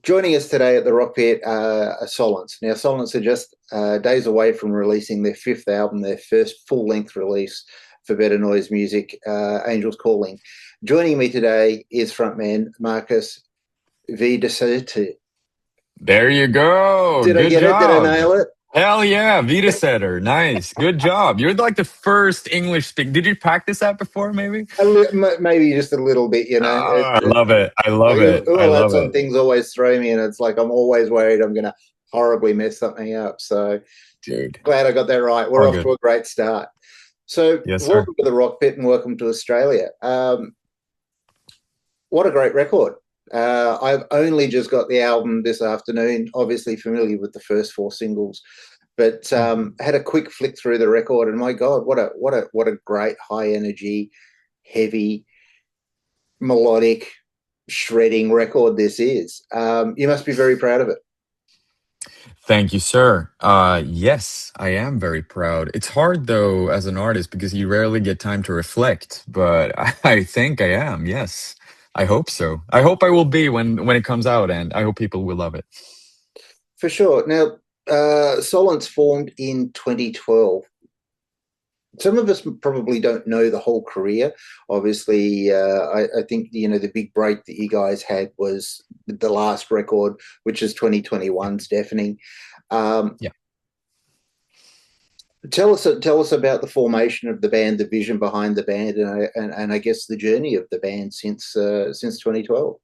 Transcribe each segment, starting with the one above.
Joining us today at the Rockpit are Solence. Now, Solence are just days away from releasing their fifth album, their first full-length release for Better Noise Music, Angels Calling. Joining me today is frontman Markus Videsäter. There you go. Did I Good get it? Did I job. nail it? Hell yeah, Videsäter. Nice. Good job. You're like the first English speak. Did you practice that before, maybe? Maybe just a little bit, you know. Oh, I love it. I love it. I All that love sort of it. things always throw me, and it's like I'm always worried I'm going to horribly mess something up. So Dude. glad I got that right. We're All off to good. a great start. So, Yes, sir. welcome to the Rock Pit and welcome to Australia. What a great record. I've only just got the album this afternoon, obviously familiar with the first four singles, but had a quick flick through the record, and my God, what a great high energy, heavy, melodic, shredding record this is. You must be very proud of it. Thank you, sir. Yes, I am very proud. It's hard though as an artist because you rarely get time to reflect, but I think I am. Yes. I hope so. I hope I will be when it comes out, and I hope people will love it. For sure. Now, Solence formed in 2012. Some of us probably don't know the whole career. Obviously, I think the big break that you guys had was the last record, which is 2021's Deafening. Um, Yeah. tell us about the formation of the band, the vision behind the band, and I guess the journey of the band since 2012.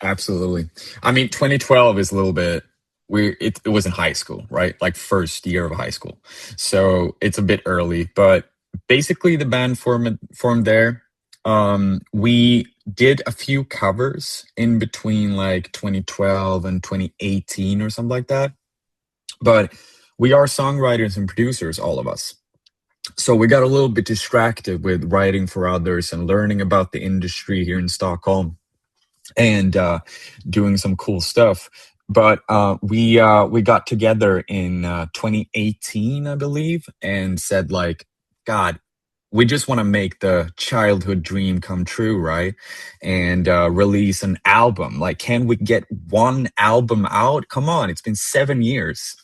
Absolutely. I mean, 2012 is a little bit it was in high school, right? Like first year of high school. So it's a bit early, but basically the band formed there. We did a few covers in between like 2012 and 2018 or something like that. But we are songwriters and producers, all of us. So we got a little bit distracted with writing for others and learning about the industry here in Stockholm and doing some cool stuff. But we got together in 2018, I believe, and said like, God, we just want to make the childhood dream come true, right? And release an album. Like, can we get one album out? Come on, it's been 7 years.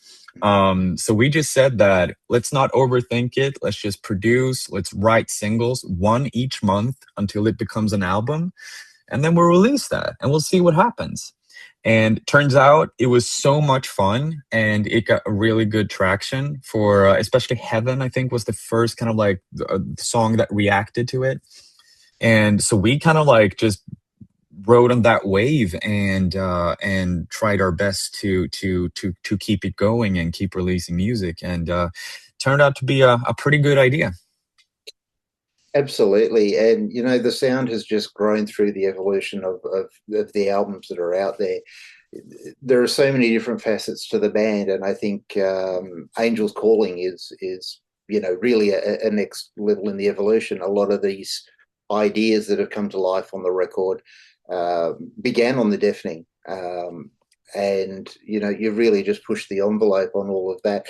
So we just said that let's not overthink it. Let's just produce. Let's write singles, one each month until it becomes an album, and then we'll release that and we'll see what happens. And turns out it was so much fun, and it got a really good traction for especially Heaven, I think, was the first kind of like song that reacted to it. And so we kind of like just rode on that wave and tried our best to keep it going and keep releasing music, and turned out to be a pretty good idea. Absolutely, and the sound has just grown through the evolution of the albums that are out there. There are so many different facets to the band, and I think Angels Calling is really a next level in the evolution. A lot of these ideas that have come to life on the record began on the Deafening, and you really just pushed the envelope on all of that.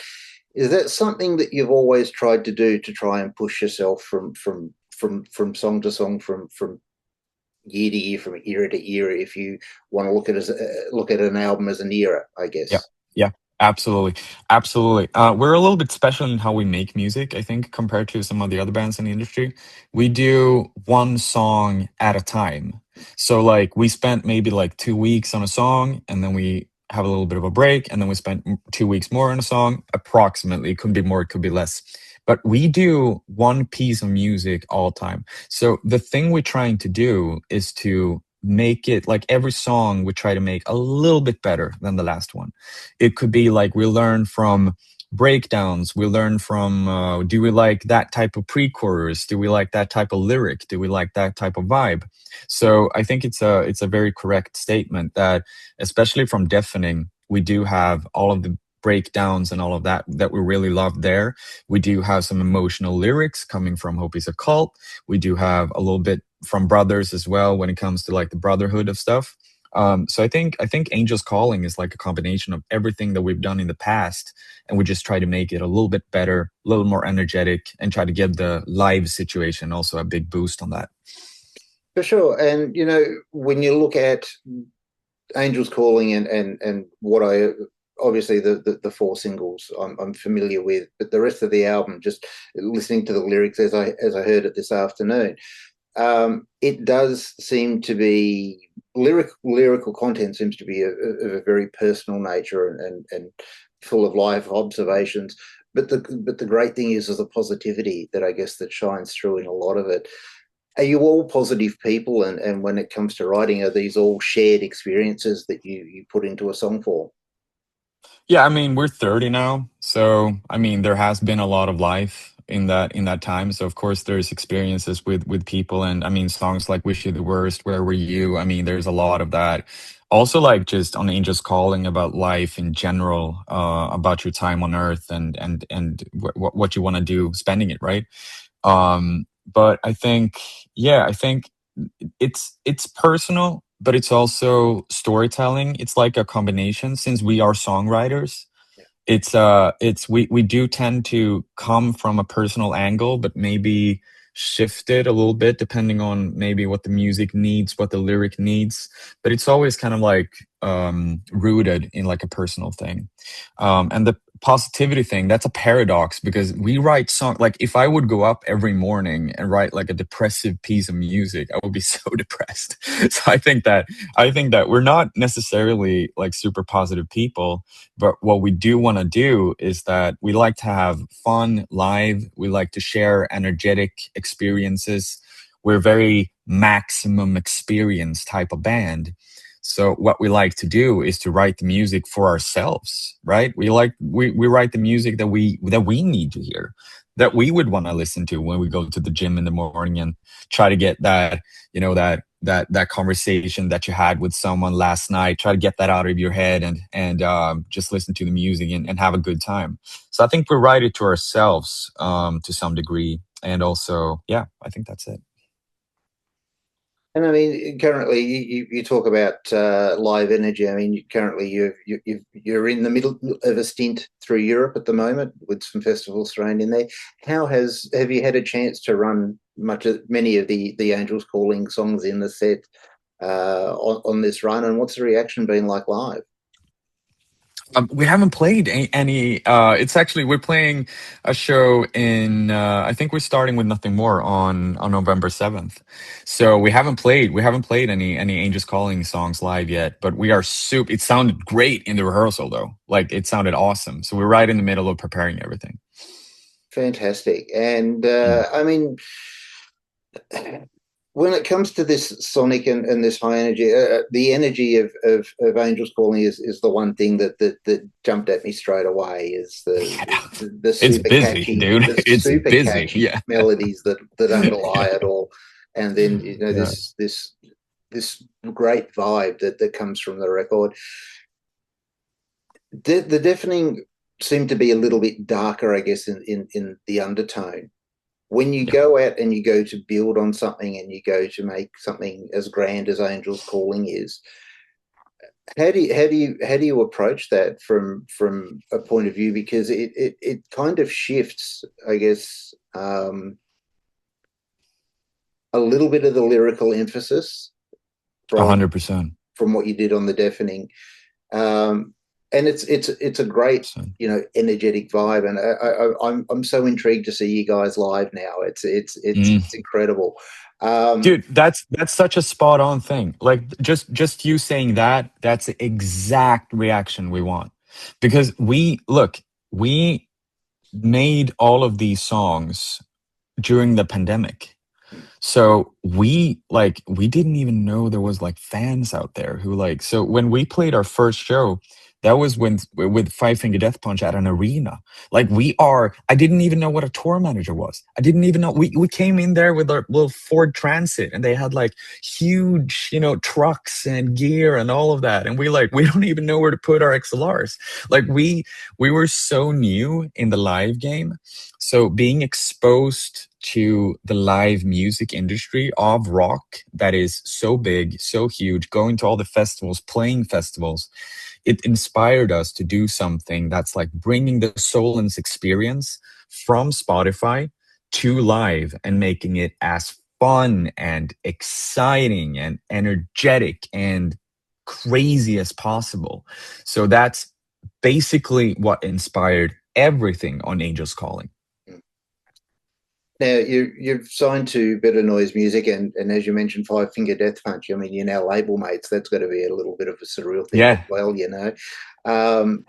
Is that something that you've always tried to do, to try and push yourself from song to song, from year to year, from era to era, if you want to look at an album as an era, I Yeah, guess? yeah, absolutely, absolutely. We're a little bit special in how we make music, I think, compared to some of the other bands in the industry. We do one song at a time. So, like, we spent maybe like 2 weeks on a song, and then we have a little bit of a break, and then we spent 2 weeks more on a song, approximately. It could be more, it could be less. But we do one piece of music all time. So, the thing we're trying to do is to make it like every song we try to make a little bit better than the last one. It could be like we learn from breakdowns, we learn from do we like that type of pre-chorus, do we like that type of lyric, do we like that type of vibe. So I think it's a very correct statement that especially from Deafening we do have all of the breakdowns and all of that that we really love there. We do have some emotional lyrics coming from Hope is a Cult. We do have a little bit from Brothers as well when it comes to like the brotherhood of stuff. So I think Angel's Calling is like a combination of everything that we've done in the past, and we just try to make it a little bit better, a little more energetic, and try to give the live situation also a big boost on that. For sure. And when you look at Angels Calling and what I obviously the four singles I'm familiar with, but the rest of the album, just listening to the lyrics as I heard it this afternoon, it does seem to be lyrical content seems to be of a very personal nature and full of life observations. But the great thing is the positivity that I guess that shines through in a lot of it. Are you all positive people, and when it comes to writing, are these all shared experiences that you put into a song for? Yeah, I mean, we're 30 now, so I mean, there has been a lot of life in that time. So of course, there's experiences with people, and I mean, songs like "Wish You the Worst," "Where Were You." I mean, there's a lot of that. Also, like just on Angels Calling, about life in general, about your time on Earth, and what you want to do, spending it, right? But I think, yeah, I think it's personal, but it's also storytelling. It's like a combination, since we are songwriters. We do tend to come from a personal angle, but maybe shift it a little bit depending on maybe what the music needs, what the lyric needs. But it's always kind of like rooted in like a personal thing. And the positivity thing, that's a paradox, because we write song, like if I would go up every morning and write like a depressive piece of music, I would be so depressed. So I think that we're not necessarily like super positive people, but what we do want to do is that we like to have fun live. We like to share energetic experiences. We're very maximum experience type of band. So what we like to do is to write the music for ourselves, right? We write the music that we need to hear, that we would want to listen to when we go to the gym in the morning, and try to get that, that conversation that you had with someone last night. Try to get that out of your head, and just listen to the music, and have a good time. So I think we write it to ourselves, to some degree, and also, yeah, I think that's it. And I mean, currently you talk about live energy. I mean, currently you're in the middle of a stint through Europe at the moment with some festivals thrown in there. Have you had a chance to run many of the Angels Calling songs in the set on this run, and what's the reaction been like live? We haven't played any. It's actually, we're playing a show in. I think we're starting with Nothing More on November 7th. So we haven't played any Angels Calling songs live yet. But we are super. It sounded great in the rehearsal though. Like it sounded awesome. So we're right in the middle of preparing everything. Fantastic. And Mm. I mean, when it comes to this sonic and this high energy, the energy of Angels Calling is the one thing that jumped at me straight away. Is Yeah, the it's super busy, catchy dude. the It's super busy. catchy Yeah. melodies that underlie it all, and then Yeah. this great vibe that comes from the record. The deafening seemed to be a little bit darker, I guess, in the undertone. When you Yeah. go out and you go to build on something and you go to make something as grand as Angels Calling is, how do you approach that from a point of view? Because it kind of shifts, I guess, a little bit of the lyrical emphasis A from hundred percent. from what you did on the deafening. Um, and it's a great, energetic vibe, and I'm so intrigued to see you guys live now. It's incredible. Um, Dude, that's such a spot on thing. Like just you saying that, that's the exact reaction we want. Because we made all of these songs during the pandemic. So we didn't even know there was like fans out there who like, so when we played our first show, that was when with Five Finger Death Punch at an arena. Like I didn't even know what a tour manager was. I didn't even know, we came in there with our little Ford Transit, and they had like huge, trucks and gear and all of that. And we don't even know where to put our XLRs. Like we were so new in the live game. So being exposed to the live music industry of rock that is so big, so huge, going to all the festivals, playing festivals, it inspired us to do something that's like bringing the Solence experience from Spotify to live, and making it as fun and exciting and energetic and crazy as possible. So that's basically what inspired everything on Angels Calling. Now you've signed to Better Noise Music, and as you mentioned, Five Finger Death Punch. I mean, you're now label mates. That's got to be a little bit of a surreal thing as Yeah. well, you know. Um,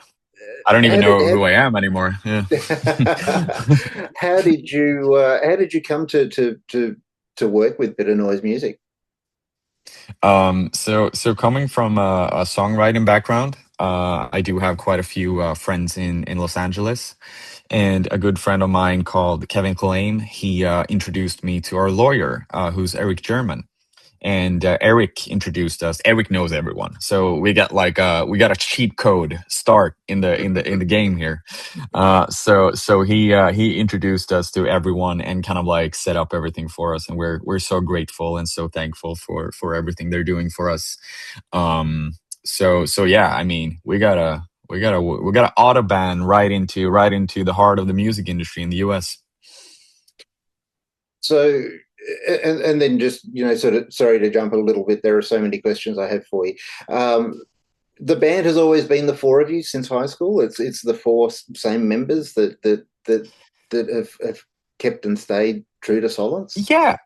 I don't even how know did who I am anymore. Yeah. how did you come to work with Better Noise Music? So coming from a songwriting background, I do have quite a few friends in Los Angeles, and a good friend of mine called Kevin Klein, he introduced me to our lawyer, who's Eric German. And Eric introduced us. Eric knows everyone, so we got a cheat code start in the game here. So he introduced us to everyone and kind of like set up everything for us, and we're so grateful and so thankful for everything they're doing for us. So yeah, I mean, we got an autobahn right into the heart of the music industry in the US. So, and then just, you know, sort of, sorry to jump a little bit. There are so many questions I have for you. The band has always been the four of you since high school. It's the four same members that have kept and stayed true to Solence. Yeah,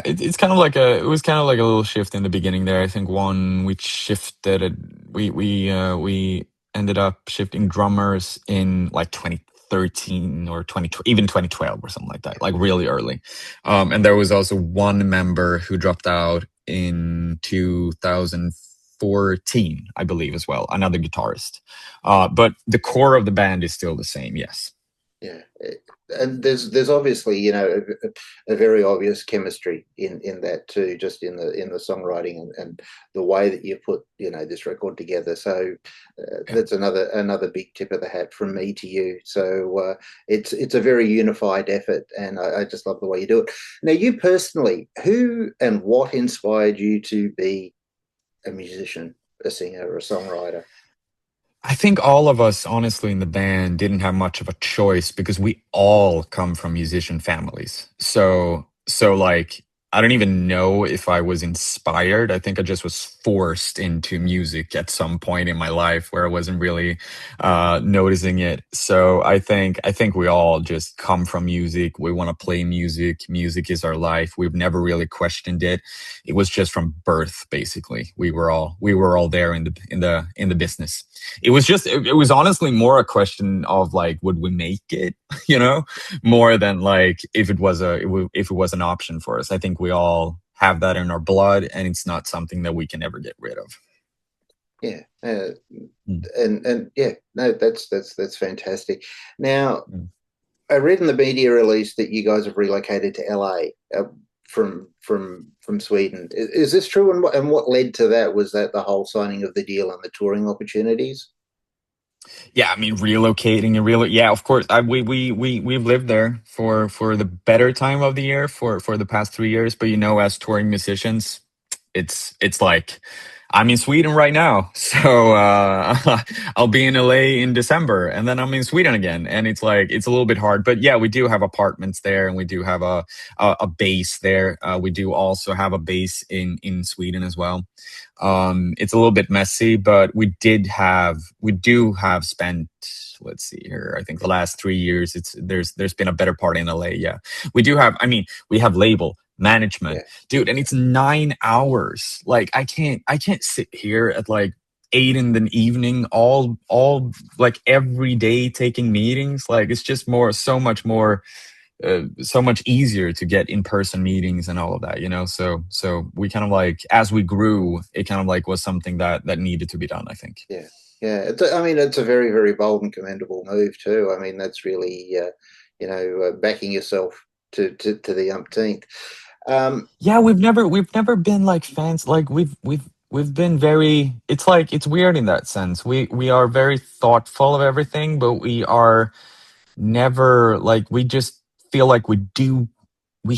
it's kind of like it was kind of like a little shift in the beginning there. I think one we shifted it, we ended up shifting drummers in like 2013 or 20, even 2012 or something like that, like really early. And there was also one member who dropped out in 2014, I believe, as well, another guitarist. But the core of the band is still the same, yes. Yeah, and there's obviously, you know, a very obvious chemistry in that too, just in the songwriting and the way that you put, you know, this record together. So Yeah. that's another big tip of the hat from me to you. So it's a very unified effort, and I just love the way you do it. Now, you personally, who and what inspired you to be a musician, a singer, or a songwriter? I think all of us, honestly, in the band didn't have much of a choice because we all come from musician families. So like, I don't even know if I was inspired. I think I just was forced into music at some point in my life where I wasn't really noticing it. So I think we all just come from music. We want to play music. Music is our life. We've never really questioned it. It was just from birth, basically. We were all there in the business. It was honestly more a question of like, would we make it, you know, more than like if it was an option for us. I think we all have that in our blood, and it's not something that we can ever get rid of. Yeah, Mm. and yeah, no, that's fantastic. Now, Mm. I read in the media release that you guys have relocated to LA from Sweden. Is this true? And what led to that? Was that the whole signing of the deal and the touring opportunities? Yeah, I mean, relocating and yeah, of course. We've lived there for the better time of the year for the past 3 years. But you know, as touring musicians, it's like I'm in Sweden right now, so I'll be in LA in December, and then I'm in Sweden again, and it's like it's a little bit hard. But yeah, we do have apartments there, and we do have a base there. We do also have a base in Sweden as well. It's a little bit messy, but we do have spent, let's see here, I think the last 3 years, there's been a better part in LA. Yeah, we do have, I mean, we have label management, Yeah, dude, and it's 9 hours. Like I can't sit here at like 8 in the evening all like every day taking meetings. Like it's just so much easier to get in-person meetings and all of that, you know. So we kind of like, as we grew, it kind of like was something that needed to be done, I think. yeah, yeah. I mean, it's a very, very bold and commendable move too. I mean, that's really, you know, backing yourself to the umpteenth. Um, Yeah, we've never been like fans. Like we've been very, it's like it's weird in that sense. We are very thoughtful of everything, but we are never like, we just feel like we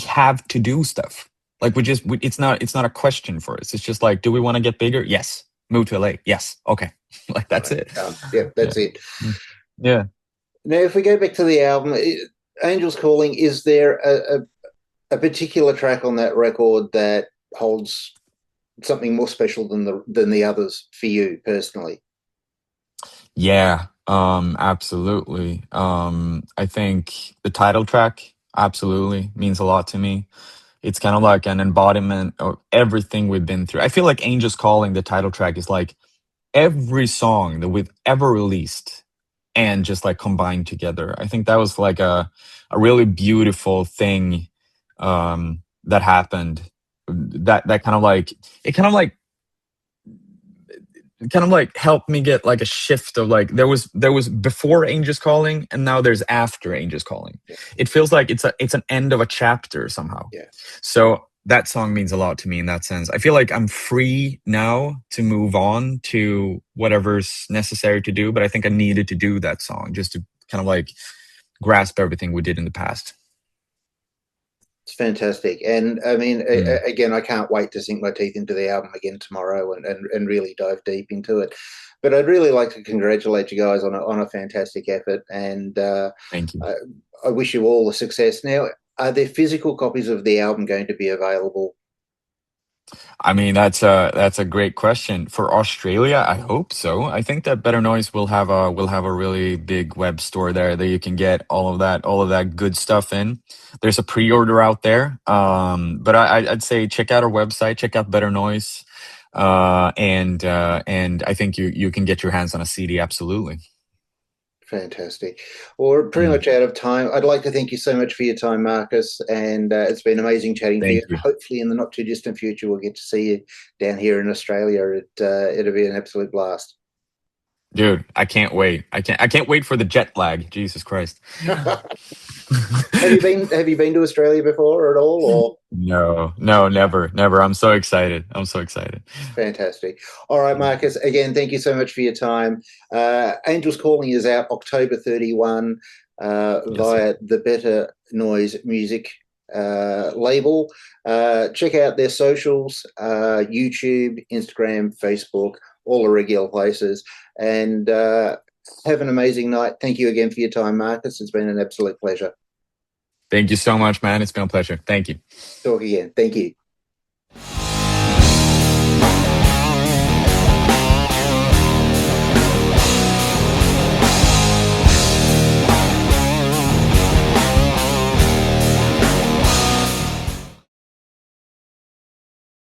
have to do stuff. Like it's not a question for us. It's just like, do we want to get bigger? Yes. Move to LA? Yes. Okay. Like that's right. it. Yeah, Yeah. that's it. Mm. Yeah. Now, if we go back to the album, Angels Calling, is there a particular track on that record that holds something more special than the others for you personally? Yeah, absolutely. I think the title track absolutely means a lot to me. It's kind of like an embodiment of everything we've been through. I feel like Angels Calling, the title track, is like every song that we've ever released and just like combined together. I think that was like a really beautiful thing that happened. That kind of like it kind of like helped me get like a shift of like there was before Angels Calling and now there's after Angels Calling. Yeah, It feels like it's an end of a chapter somehow. yeah. So that song means a lot to me in that sense. I feel like I'm free now to move on to whatever's necessary to do, but I think I needed to do that song just to kind of like grasp everything we did in the past. It's fantastic. And I mean, Mm, again, I can't wait to sink my teeth into the album again tomorrow and really dive deep into it. But I'd really like to congratulate you guys on a fantastic effort. And thank you. I, I wish you all the success. Now, are there physical copies of the album going to be available? I mean, that's a great question. For Australia, I hope so. I think that Better Noise will have a really big web store there that you can get all of that good stuff in. There's a pre-order out there. But I'd say check out our website, check out Better Noise. And I think you can get your hands on a CD absolutely. Fantastic. Well, we're pretty Mm, much out of time. I'd like to thank you so much for your time, Marcus, and it's been amazing chatting to you. thank you. Hopefully, in the not too distant future, we'll get to see you down here in Australia. It'll be an absolute blast. Dude, I can't wait. I can't wait for the jet lag. Jesus Christ. Have you been to Australia before at all? Or No, no, never, never. I'm so excited. I'm so excited. fantastic. All right, Marcus. Again, thank you so much for your time. Angels Calling is out October 31 Yes, sir. via the Better Noise Music label. Check out their socials: YouTube, Instagram, Facebook, all the regular places. And have an amazing night. Thank you again for your time, Marcus. It's been an absolute pleasure. Thank you so much, man. It's been a pleasure. Thank you. Talk again. Thank you.